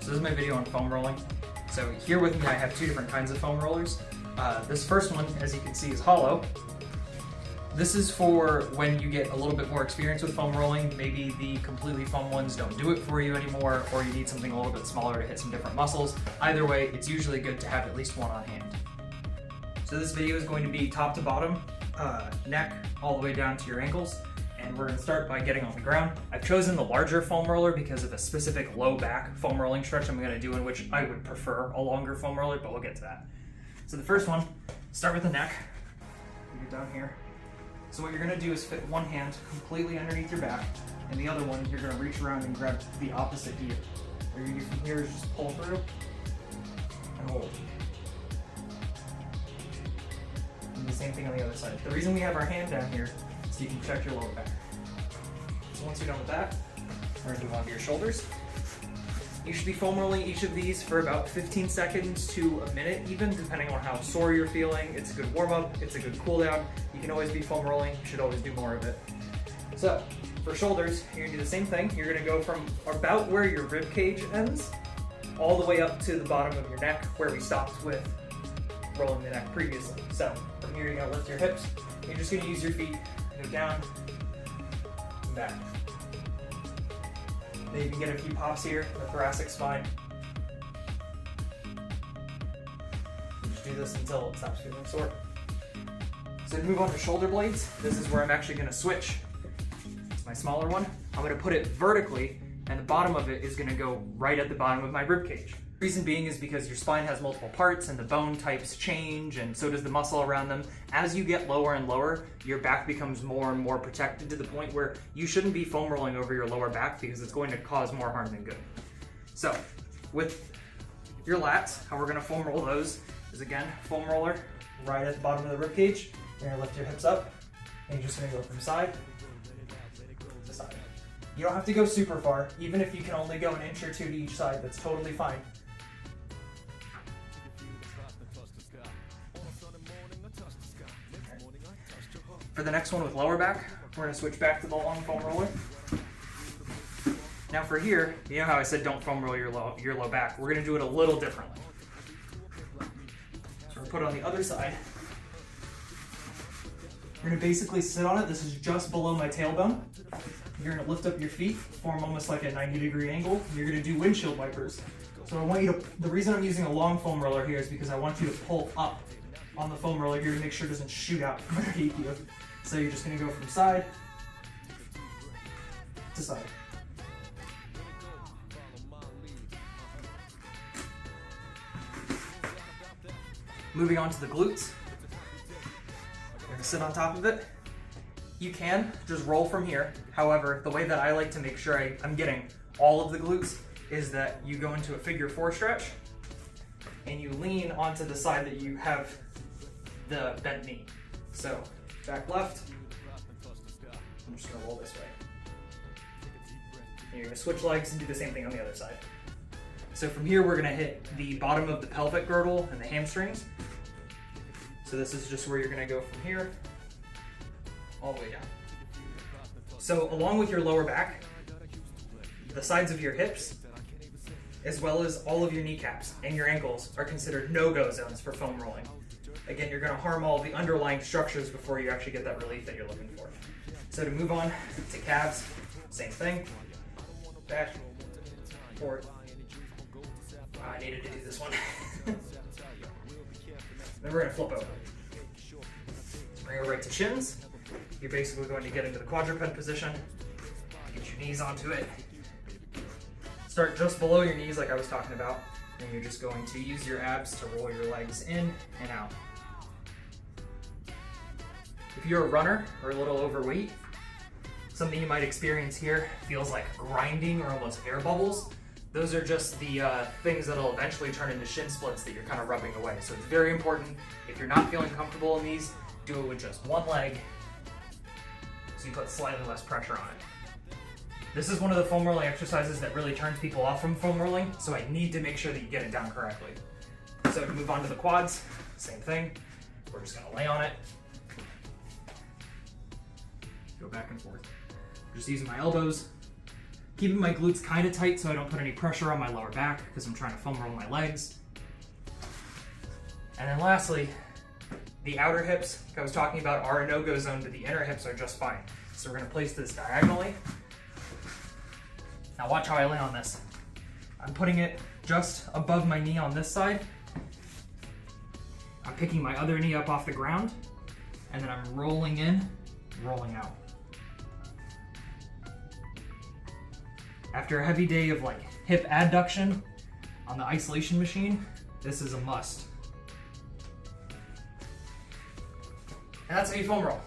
So this is my video on foam rolling. So here with me I have two different kinds of foam rollers. This first one, as you can see, is hollow. This is for when you get a little bit more experience with foam rolling. Maybe the completely foam ones don't do it for you anymore, or you need something a little bit smaller to hit some different muscles. Either way, it's usually good to have at least one on hand. So this video is going to be top to bottom, neck all the way down to your ankles. And we're going to start by getting on the ground. I've chosen the larger foam roller because of a specific low back foam rolling stretch I'm going to do, in which I would prefer a longer foam roller, but we'll get to that. So the first one, start with the neck. Get down here. So what you're going to do is fit one hand completely underneath your back, and the other one you're going to reach around and grab the opposite ear. What you're going to do from here is just pull through and hold. And the same thing on the other side. The reason we have our hand down here is so you can protect your lower back. So once you're done with that, we're going to move on to your shoulders. You should be foam rolling each of these for about 15 seconds to a minute even, depending on how sore you're feeling. It's a good warm up, it's a good cool down. You can always be foam rolling, you should always do more of it. So for shoulders, you're gonna do the same thing. You're gonna go from about where your rib cage ends, all the way up to the bottom of your neck, where we stopped with rolling the neck previously. So from here, you're gonna lift your hips. You're just gonna use your feet, go down and back. Then you can get a few pops here in the thoracic spine. You just do this until it stops feeling sore. So to move on to shoulder blades, this is where I'm actually going to switch. It's my smaller one. I'm going to put it vertically, and the bottom of it is going to go right at the bottom of my rib cage. Reason being is because your spine has multiple parts and the bone types change, and so does the muscle around them. As you get lower and lower, your back becomes more and more protected to the point where you shouldn't be foam rolling over your lower back because it's going to cause more harm than good. So with your lats, how we're going to foam roll those is, again, foam roller right at the bottom of the rib cage. You're going to lift your hips up, and you're just going to go from side to side. You don't have to go super far. Even if you can only go an inch or two to each side, that's totally fine. For the next one with lower back, we're going to switch back to the long foam roller. Now for here, you know how I said don't foam roll your low back? We're going to do it a little differently. So we're going to put it on the other side. You're going to basically sit on it. This is just below my tailbone. You're going to lift up your feet, form almost like a 90-degree angle. You're going to do windshield wipers. So I want you to, the reason I'm using a long foam roller here is because I want you to pull up on the foam roller here to make sure it doesn't shoot out from underneath you. So you're just going to go from side to side. Moving on to the glutes. You're going to sit on top of it. You can just roll from here. However, the way that I like to make sure I'm getting all of the glutes is that you go into a figure 4 stretch and you lean onto the side that you have the bent knee. So back left. I'm just going to roll this way. And you're going to switch legs and do the same thing on the other side. So from here, we're going to hit the bottom of the pelvic girdle and the hamstrings. So this is just where you're going to go from here all the way down. So along with your lower back, the sides of your hips, as well as all of your kneecaps and your ankles, are considered no-go zones for foam rolling. Again, you're going to harm all the underlying structures before you actually get that relief that you're looking for. So to move on to calves, same thing. Back, forward. I needed to do this one. Then we're going to flip over. Bring it right to shins. You're basically going to get into the quadruped position. Get your knees onto it. Start just below your knees like I was talking about. And you're just going to use your abs to roll your legs in and out. If you're a runner or a little overweight, something you might experience here feels like grinding or almost air bubbles. Those are just the things that'll eventually turn into shin splits that you're kind of rubbing away. So it's very important, if you're not feeling comfortable in these, do it with just one leg so you put slightly less pressure on it. This is one of the foam rolling exercises that really turns people off from foam rolling, so I need to make sure that you get it down correctly. So to move on to the quads, same thing. We're just going to lay on it. Go back and forth. Just using my elbows Keeping my glutes kind of tight so I don't put any pressure on my lower back because I'm trying to foam roll my legs. And then lastly, the outer hips, like I was talking about, are a no-go zone, but the inner hips are just fine. So we're gonna place this diagonally. Now watch how I lay on this. I'm putting it just above my knee on this side. I'm picking my other knee up off the ground, and then I'm rolling in, rolling out. After a heavy day of like hip adduction on the isolation machine, this is a must. And that's how you foam roll.